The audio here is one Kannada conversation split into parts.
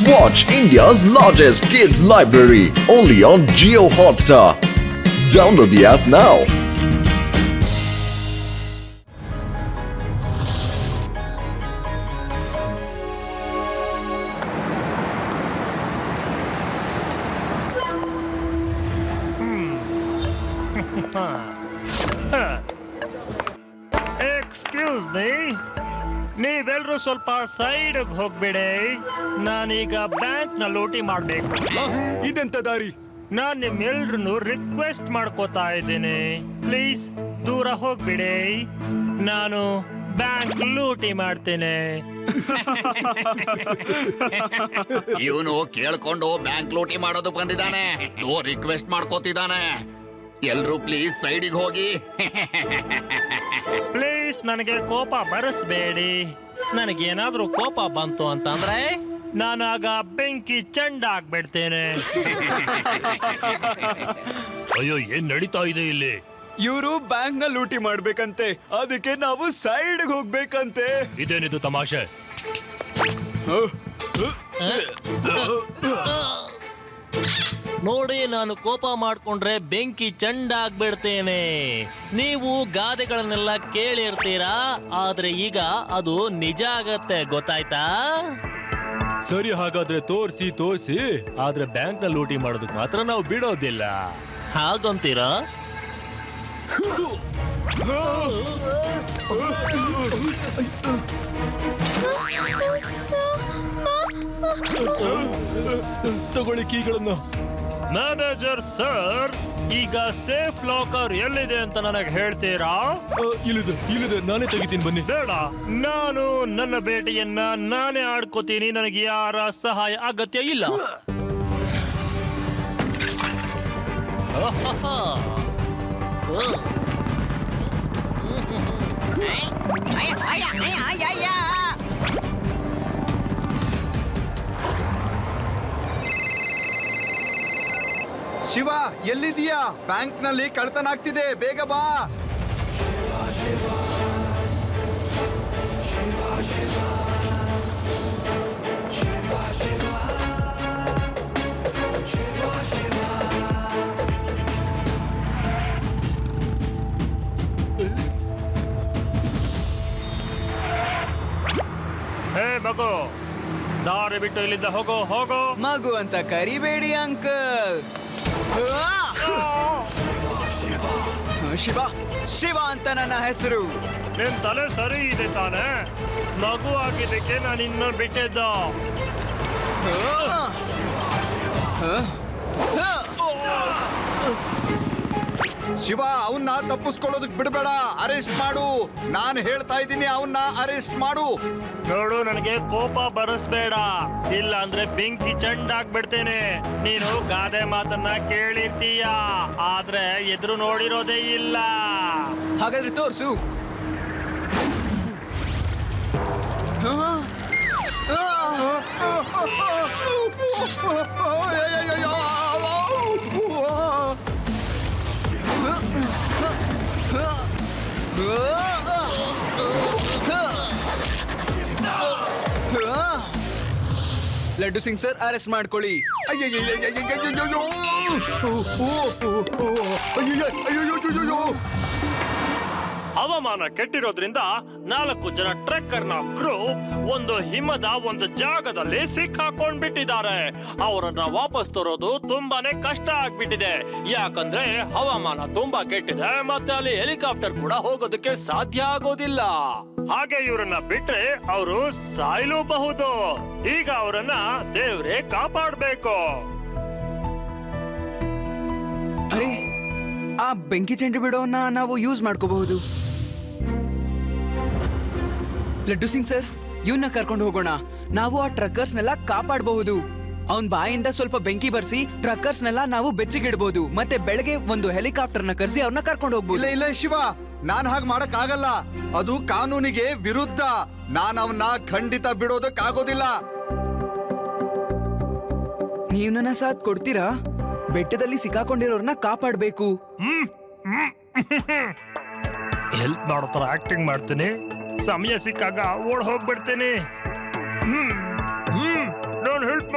Watch India's largest kids library only on Jio Hotstar. Download the app now. Excuse me, ನೀವೆಲ್ಲರೂ ಸ್ವಲ್ಪ ಸೈಡ್ಗೆ ಹೋಗ್ಬಿಡಿ. ನಾನೀಗ ಬ್ಯಾಂಕ್ ನ ಲೂಟಿ ಮಾಡ್ಬೇಕು. ಇದೆಂತ ದಾರಿ? ನಾನ್ ನಿಮ್ಮೆಲ್ರೂ ರಿಕ್ವೆಸ್ಟ್ ಮಾಡ್ಕೋತಾ ಇದ್ದೀನಿ, ಪ್ಲೀಸ್ ದೂರ ಹೋಗ್ಬಿಡಿ. ನಾನು ಬ್ಯಾಂಕ್ ಲೂಟಿ ಮಾಡ್ತೇನೆ. ಇವನು ಕೇಳ್ಕೊಂಡು ಬ್ಯಾಂಕ್ ಲೂಟಿ ಮಾಡೋದು ಬಂದಿದ್ದಾನೆ. ರಿಕ್ವೆಸ್ಟ್ ಮಾಡ್ಕೋತಿದ್ದಾನೆ. ಎಲ್ರು ಪ್ಲೀಸ್ ಸೈಡಿಗೆ ಹೋಗಿ. ಪ್ಲೀಸ್ ನನಗೆ ಕೋಪ ಬರಸ್ಬೇಡಿ. ನನಗೇನಾದ್ರೂ ಕೋಪ ಬಂತು ಅಂತಂದ್ರೆ ನಾನಾಗ ಬೆಂಕಿ ಚಂಡ ಆಗ್ಬಿಡ್ತೇನೆ. ಅಯ್ಯೋ, ಏನ್ ನಡೀತಾ ಇದೆ ಇಲ್ಲಿ? ಇವರು ಬ್ಯಾಂಕ್ ನ ಲೂಟಿ ಮಾಡ್ಬೇಕಂತೆ, ಅದಕ್ಕೆ ನಾವು ಸೈಡ್ ಹೋಗ್ಬೇಕಂತೆ. ಇದೇನಿದು ತಮಾಷೆ? ನೋಡಿ, ನಾನು ಕೋಪ ಮಾಡ್ಕೊಂಡ್ರೆ ಬೆಂಕಿ ಚಂಡ ಆಗ್ಬಿಡ್ತೇನೆ. ನೀವು ಗಾದೆಗಳನ್ನೆಲ್ಲ ಕೇಳಿರ್ತೀರಾ, ಆದ್ರೆ ಈಗ ಅದು ನಿಜ ಆಗತ್ತೆ, ಗೊತ್ತಾಯ್ತಾ? ಸರಿ, ಹಾಗಾದ್ರೆ ತೋರಿಸಿ. ಆದ್ರೆ ಬ್ಯಾಂಕ್ ನ ಲೂಟಿ ಮಾಡೋದಕ್ಕೆ ಮಾತ್ರ ನಾವು ಬಿಡೋದಿಲ್ಲ, ಹಾಗಂತೀರಾ? ತಗೊಳ್ಳಿ ಕೀಗಳನ್ನು. ಮ್ಯಾನೇಜರ್ ಸರ್, ಈಗ ಸೇಫ್ ಲಾಕರ್ ಎಲ್ಲಿದೆ ಅಂತ ನನಗೆ ಹೇಳ್ತೀರಾ? ಇಲ್ಲಿದೆ, ನಾನೇ ತೆಗಿತೀನಿ, ಬನ್ನಿ. ಬೇಡ, ನಾನು ನನ್ನ ಬೇಟೆಯನ್ನ ನಾನೇ ಆಡ್ಕೋತೀನಿ. ನನಗೆ ಯಾರ ಸಹಾಯ ಅಗತ್ಯ ಇಲ್ಲ. ಶಿವ, ಎಲ್ಲಿದೀಯಾ? ಬ್ಯಾಂಕ್ ನಲ್ಲಿ ಕಳ್ತನ ಆಗ್ತಿದೆ, ಬೇಗ ಬಾ. ಹೇ ಮಗು, ದಾರಿ ಬಿಟ್ಟು ಇಲ್ಲಿಂದ ಹೋಗೋ. ಮಗು ಅಂತ ಕರಿಬೇಡಿ ಅಂಕಲ್. ಶಿವ ಅಂತ ನನ್ನ ಹೆಸರು. ನಿನ್ ತಲೆ ಸರಿ ಇದೆ ತಾನೆ? ಮಗು ಆಗಿದ್ದಕ್ಕೆ ನಾನು ಇನ್ನು ಬಿಟ್ಟಿದ್ದ. ಶಿವ, ಅವನ್ನ ತಪ್ಪಿಸ್ಕೊಳ್ಳೋದಕ್ ಬಿಡಬೇಡ, ಅರೆಸ್ಟ್ ಮಾಡು. ನಾನು ಹೇಳ್ತಾ ಇದ್ದೀನಿ, ಅವನ್ನ ಅರೆಸ್ಟ್ ಮಾಡು. ನೋಡು, ನನಗೆ ಕೋಪ ಬರಸ್ಬೇಡ, ಇಲ್ಲ ಅಂದ್ರೆ ಬೆಂಕಿ ಚಂಡ ಆಗ್ಬಿಡ್ತೇನೆ. ನೀನು ಗಾದೆ ಮಾತನ್ನ ಕೇಳಿರ್ತೀಯ, ಆದ್ರೆ ಎದುರು ನೋಡಿರೋದೇ ಇಲ್ಲ. ಹಾಗಾದ್ರೆ ತೋರ್ಸು. ಲಡ್ಡು ಸಿಂಗ್ ಸರ್, ಅರೆಸ್ಟ್ ಮಾಡ್ಕೊಳ್ಳಿ. ಹವಾಮಾನ ಕೆಟ್ಟಿರೋದ್ರಿಂದ 4 ಜನ ಟ್ರೆಕ್ಕರ್ನ ಗ್ರೂಪ್ ಒಂದು ಹಿಮದ ಒಂದು ಜಾಗದಲ್ಲಿ ಸಿಕ್ಕಾಕೊಂಡ್ಬಿಟ್ಟಿದ್ದಾರೆ. ಅವರನ್ನ ವಾಪಸ್ ತರೋದು ತುಂಬಾನೇ ಕಷ್ಟ ಆಗ್ಬಿಟ್ಟಿದೆ, ಯಾಕಂದ್ರೆ ಹವಾಮಾನ ತುಂಬಾ ಕೆಟ್ಟಿದೆ, ಮತ್ತೆ ಅಲ್ಲಿ ಹೆಲಿಕಾಪ್ಟರ್ ಕೂಡ ಹೋಗೋದಕ್ಕೆ ಸಾಧ್ಯ ಆಗೋದಿಲ್ಲ. ಹಾಗೆ ಇವರನ್ನ ಬಿಟ್ರೆ ಅವರು ಸಾಯಲೂಬಹುದು. ಈಗ ಅವರನ್ನ ದೇವ್ರೇ ಕಾಪಾಡ್ಬೇಕು. ಅರೆ, ಆ ಬೆಂಕಿ ಚೆಂಡು ಬಿಡೋನ್ನ ನಾವು ಯೂಸ್ ಮಾಡ್ಕೋಬಹುದು. ಲಡ್ಡು ಸಿಂಗ್ ಸರ್, ಇವನ್ನ ಕರ್ಕೊಂಡು ಹೋಗೋಣ. ನಾವು ಆ ಟ್ರಕ್ಕರ್ಸ್ನೆಲ್ಲ ಕಾಪಾಡಬಹುದು. ಅವನ್ ಬಾಯಿಂದ ಸ್ವಲ್ಪ ಬೆಂಕಿ ಬರ್ಸಿ ಟ್ರಕ್ಕರ್ಸ್ನೆಲ್ಲ ನಾವು ಬೆಚ್ಚಗಿಡಬಹುದು. ಮತ್ತೆ ಬೆಳಗ್ಗೆ ಒಂದು ಹೆಲಿಕಾಪ್ಟರ್ನ ಕರೆಸಿ ಅವ್ರನ್ನ ಕರ್ಕೊಂಡು ಹೋಗ್ಬೋದು. ಇಲ್ಲ ಶಿವ, ನಾನ್ ಹಾಗೆ ಮಾಡಕ್ ಆಗಲ್ಲ. ಅದು ಕಾನೂನಿಗೆ ವಿರುದ್ಧ. ನಾನ್ ಅವನ್ನ ಖಂಡಿತ ಬಿಡೋದಕ್ಕಾಗೋದಿಲ್ಲ. ನೀವು ನನ್ನ ಸಾಥ್ ಕೊಡ್ತೀರಾ? ಬೆಟ್ಟದಲ್ಲಿ ಸಿಕ್ಕಾಕೊಂಡಿರೋರ್ನ ಕಾಪಾಡಬೇಕು. ಹೆಲ್ಪ್ ಮಾಡೋ ತರ ಆಕ್ಟಿಂಗ್ ಮಾಡ್ತೀನಿ, ಸಮಯ ಸಿಕ್ಕಾಗ ಓಡ್ ಹೋಗ್ಬಿಡ್ತೀನಿ. ನಾನು ಹೆಲ್ಪ್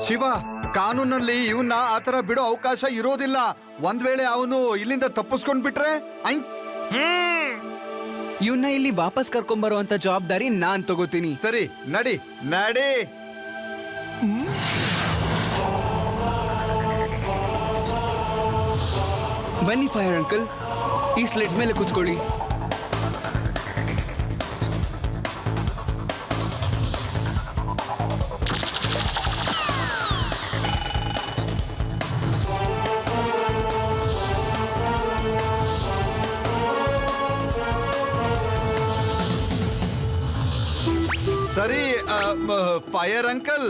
ಶಿವ, ಕಾನೂನಲ್ಲಿ ಇವನ್ನ ಆತರ ಬಿಡೋ ಅವಕಾಶ ಇರೋದಿಲ್ಲ. ಒಂದ್ ವೇಳೆ ಅವನು ಇಲ್ಲಿಂದ ತಪ್ಪಿಸ್ಕೊಂಡ್ ಬಿಟ್ರೆ ಇವನ್ನ ಇಲ್ಲಿ ವಾಪಸ್ ಕರ್ಕೊಂಬರೋ ಅಂತ ಜವಾಬ್ದಾರಿ ನಾನ್ ತಗೋತೀನಿ. ಸರಿ, ನಡಿ ನಡಿ. ಬನ್ನಿ ಫೈರ್ ಅಂಕಲ್, ಈ ಸ್ಲೆಡ್ಸ್ ಮೇಲೆ ಕೂತ್ಕೊಳ್ಳಿ. ಸರಿ ಫೈರ್ ಅಂಕಲ್,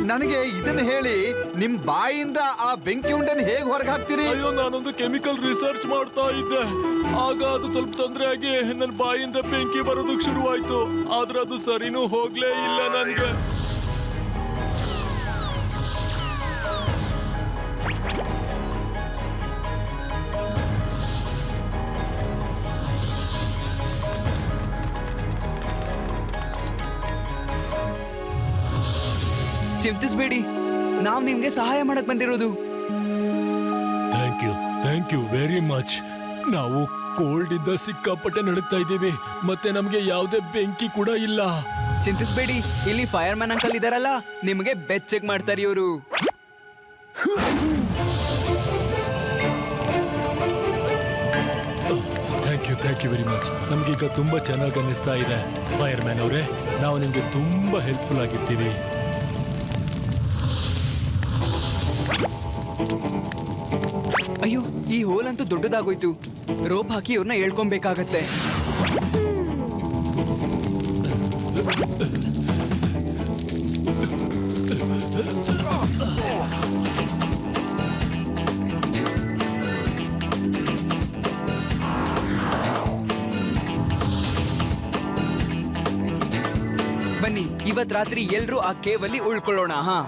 ನನಗೆ ಇದನ್ನ ಹೇಳಿ, ನಿಮ್ ಬಾಯಿಂದ ಆ ಬೆಂಕಿ ಉಂಡೆನ ಹೇಗ್ ಹೊರಗೆ ಹಾಕ್ತೀರಿ? ಅಯ್ಯೋ, ನಾನೊಂದು ಕೆಮಿಕಲ್ ರಿಸರ್ಚ್ ಮಾಡ್ತಾ ಇದ್ದೆ. ಆಗ ಅದು ಸ್ವಲ್ಪ ತೊಂದರೆ ಆಗಿ ನನ್ನ ಬಾಯಿಂದ ಬೆಂಕಿ ಬರೋದಕ್ಕೆ ಶುರುವಾಯ್ತು. ಆದ್ರೆ ಅದು ಸರಿನೂ ಹೋಗ್ಲೇ ಇಲ್ಲ ನನ್ಗೆ. ಚಿಂತಿಸ್ಬೇಡಿ, ನಾವು ನಿಮ್ಗೆ ಸಹಾಯ ಮಾಡಕ್ ಬಂದಿರೋದು. Thank you very much. ನಾವು ಕೋಲ್ಡ್ ಇಂದ ಸಿಕ್ಕಾಪಟ್ಟೆ ನಡುಗ್ತಾ ಇದ್ದೀವಿ, ಮತ್ತೆ ನಮ್ಗೆ ಯಾವುದೇ ಬೆಂಕಿ ಕೂಡ ಇಲ್ಲ. ಚಿಂತಿಸ್ಬೇಡಿ, ಇಲ್ಲಿ ಫೈರ್ ಮ್ಯಾನ್ ಅಂಕಲ್ ಇದಾರಲ್ಲ, ನಿಮ್ಗೆ ಬೆಚ್ಚಗ್ ಮಾಡ್ತಾರೆ ಇವರು. Thank you very much. ನಮ್ಗೀಗ ತುಂಬಾ ಚೆನ್ನಾಗಿ ಅನ್ನಿಸ್ತಾ ಇದೆ. ಫೈರ್ ಮ್ಯಾನ್ ಅವರೇ, ನಾವು ನಿಮ್ಗೆ ತುಂಬಾ ಹೆಲ್ಪ್ಫುಲ್ ಆಗಿರ್ತೀವಿ. ಅಯ್ಯೋ, ಈ ಹೋಲ್ ಅಂತೂ ದೊಡ್ಡದಾಗೋಯ್ತು. ರೋಪ್ ಹಾಕಿ ಇವ್ರನ್ನ ಹೇಳ್ಕೊಬೇಕಾಗತ್ತೆ. ಬನ್ನಿ, ಇವತ್ ರಾತ್ರಿ ಎಲ್ರೂ ಆ ಕೇವಲ್ಲಿ ಉಳ್ಕೊಳ್ಳೋಣ. ಹಾ,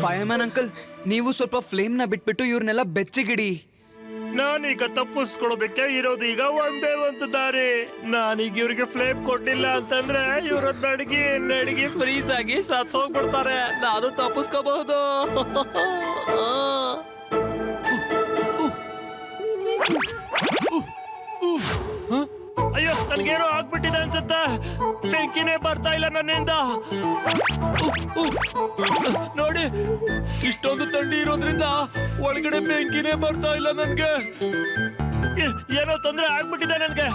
ಫೈರ್ಮ್ಯಾನ್ ಅಂಕಲ್, ನೀವು ಸ್ವಲ್ಪ ಫ್ಲೇಮ್ ನ ಬಿಟ್ಬಿಟ್ಟು ಇವ್ರನ್ನೆಲ್ಲ ಬೆಚ್ಚಗಿಡಿ. ನಾನೀಗ ತಪ್ಪಿಸ್ಕೊಳ್ಳೋದಕ್ಕೆ ಇರೋದು ಈಗ ಒಂದೇ ಒಂದು ದಾರಿ. ನಾನೀಗ ಇವ್ರಿಗೆ ಫ್ಲೇಮ್ ಕೊಡ್ಲಿಲ್ಲ ಅಂತಂದ್ರೆ ಇವ್ರ ನಡಗಿ ಫ್ರೀಸ್ ಆಗಿ ಸತ್ ಹೋಗ್ಬಿಡ್ತಾರೆ. ನಾನು ತಪ್ಪಿಸ್ಕೋಬಹುದು. ಅಯ್ಯೋ, ನನ್ಗೇನೋ ಆಗ್ಬಿಟ್ಟಿದೆ ಅನ್ಸುತ್ತೆ. ಬೆಂಕಿನೇ ಬರ್ತಾ ಇಲ್ಲ ನನ್ನಿಂದ. ನೋಡಿ, ಇಷ್ಟೊಂದು ಥಂಡಿ ಇರೋದ್ರಿಂದ ಒಳಗಡೆ ಬೆಂಕಿನೇ ಬರ್ತಾ ಇಲ್ಲ ನನ್ಗೆ. ಏನೋ ತೊಂದರೆ ಆಗ್ಬಿಟ್ಟಿದೆ ನನ್ಗೆ.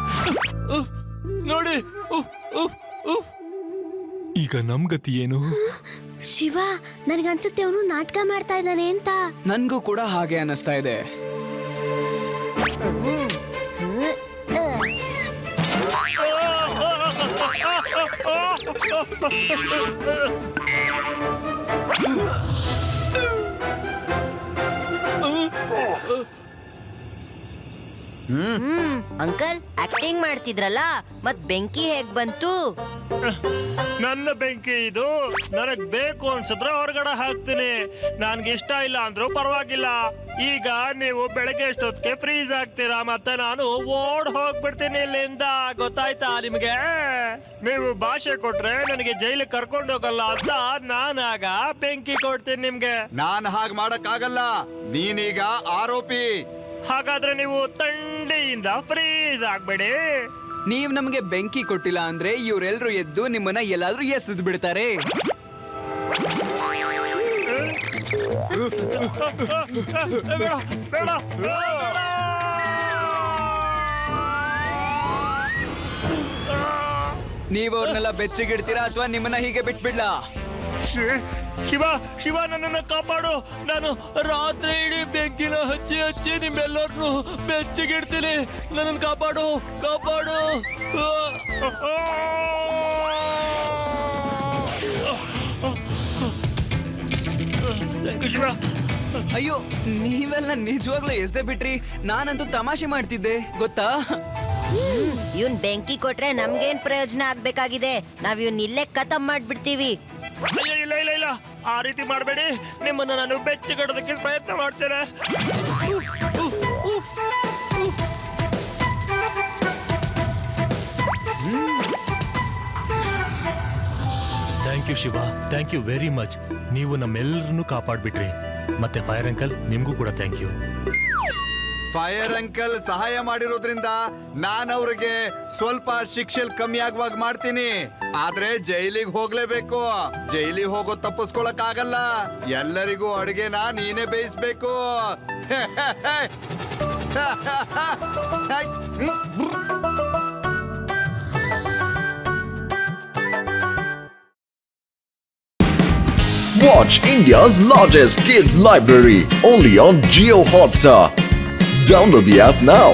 ನೋಡಿ, ಈಗ ನಮ್ ಗತಿ ಏನು? ಶಿವ, ನನಗನ್ಸುತ್ತೆ ಅವನು ನಾಟಕ ಮಾಡ್ತಾ ಇದ್ದಾನೆ ಅಂತ. ನನ್ಗೂ ಕೂಡ ಹಾಗೆ ಅನಿಸ್ತಾ ಇದೆ. ಅಂಕಲ್, ಆಕ್ಟಿಂಗ್ ಮಾಡ್ತಿದ್ರಲ್ಲ, ಮತ್ ಬೆಂಕಿ ಹೇಗ್ ಬಂತು? ನನ್ನ ಬೆಂಕಿ ಇದು. ನನಗ್ ಬೇಕು ಅನ್ಸಿದ್ರೆ ಹೊರಗಡೆ ಹಾಕ್ತೀನಿ. ನನ್ಗೆ ಇಷ್ಟ ಇಲ್ಲ ಅಂದ್ರೂ ಪರವಾಗಿಲ್ಲ. ಈಗ ನೀವು ಬೆಳಗ್ಗೆ ಎಷ್ಟೊತ್ತಿಗೆ ಫ್ರೀಸ್ ಆಗ್ತೀರಾ, ಮತ್ತೆ ನಾನು ಓಡ್ ಹೋಗ್ಬಿಡ್ತೀನಿ ಇಲ್ಲಿಂದ. ಗೊತ್ತಾಯ್ತಾ ನಿಮ್ಗೆ? ನೀವು ಭಾಷೆ ಕೊಟ್ರೆ ನನಗೆ ಜೈಲಿಗೆ ಕರ್ಕೊಂಡು ಹೋಗಲ್ಲ ಅಂತ ನಾನಾಗ ಬೆಂಕಿ ಕೊಡ್ತೀನಿ ನಿಮ್ಗೆ. ನಾನ್ ಹಾಗ್ ಮಾಡಕ್ ಆಗಲ್ಲ, ನೀನೀಗ ಆರೋಪಿ. ಹಾಗಾದ್ರೆ ನೀವು ಥಂಡಿಯಿಂದ ಫ್ರೀಸ್ ಆಗ್ಬೇಡಿ. ನೀವ್ ನಮ್ಗೆ ಬೆಂಕಿ ಕೊಟ್ಟಿಲ್ಲ ಅಂದ್ರೆ ಇವರೆಲ್ರು ಎದ್ದು ನಿಮ್ಮನ್ನ ಎಲ್ಲಾದ್ರೂ ಎಸೆದು ಬಿಡ್ತಾರೆ. ಬೇಡ. ನೀವ್ ಅವ್ರನ್ನೆಲ್ಲ ಬೆಚ್ಚಗಿಡ್ತೀರಾ ಅಥವಾ ನಿಮ್ಮನ್ನ ಹೀಗೆ ಬಿಟ್ಬಿಡ್ಲಾ? ಶಿವ, ನನ್ನನ್ನು ಕಾಪಾಡು. ನಾನು ರಾತ್ರಿ ಇಡೀ ಬೆಂಕಿನ ಹಚ್ಚಿ ನಿಮ್ಮೆಲ್ಲರನ್ನು ಬೆಚ್ಚಗಿಡ್ತೀನಿ. ನನ್ನನ್ನು ಕಾಪಾಡು. ಶಿವ, ಅಯ್ಯೋ, ನೀವೆಲ್ಲ ನಿಜವಾಗ್ಲೂ ಎಸ್ದೆ ಬಿಟ್ರಿ. ನಾನಂತೂ ತಮಾಷೆ ಮಾಡ್ತಿದ್ದೆ, ಗೊತ್ತಾ? ಇವ್ನ್ ಬೆಂಕಿ ಕೊಟ್ರೆ ನಮ್ಗೇನ್ ಪ್ರಯೋಜನ ಆಗ್ಬೇಕಾಗಿದೆ? ನಾವ್ ಇವ್ನ್ ಇಲ್ಲೇ ಖತಮ್ ಮಾಡ್ಬಿಡ್ತೀವಿ. ಅಯ್ಯೋ, ಇಲ್ಲ, ಆ ರೀತಿ ಮಾಡಬೇಡಿ. ನಿಮ್ಮನ್ನು ನಾನು ಬೆಚ್ಚಗಿಡೋದಕ್ಕೆ ಪ್ರಯತ್ನ ಮಾಡ್ತೇನೆ. Thank you Shiva, thank you very much. ನೀವು ನಮ್ಮೆಲ್ಲರನ್ನೂ ಕಾಪಾಡ್ಬಿಟ್ರಿ. ಮತ್ತೆ ಫೈರ್ ಅಂಕಲ್, ನಿಮ್ಗೂ ಕೂಡ ಥ್ಯಾಂಕ್ ಯು. ಫೈರ್ ಅಂಕಲ್ ಸಹಾಯ ಮಾಡಿರೋದ್ರಿಂದ ನಾನು ಅವ್ರಿಗೆ ಸ್ವಲ್ಪ ಶಿಕ್ಷೆ ಕಮ್ಮಿ ಆಗುವಾಗ ಮಾಡ್ತೀನಿ. ಆದ್ರೆ ಜೈಲಿಗೆ ಹೋಗ್ಲೇಬೇಕು. ಜೈಲಿಗೆ ಹೋಗೋ ತಪ್ಪಿಸ್ಕೊಳಕ್ ಆಗಲ್ಲ. ಎಲ್ಲರಿಗೂ ಅಡುಗೆನ ನೀನೇ ಬೇಯಿಸ್ಬೇಕು. Watch India's largest kids library only on Geo Hotstar. Download the app now.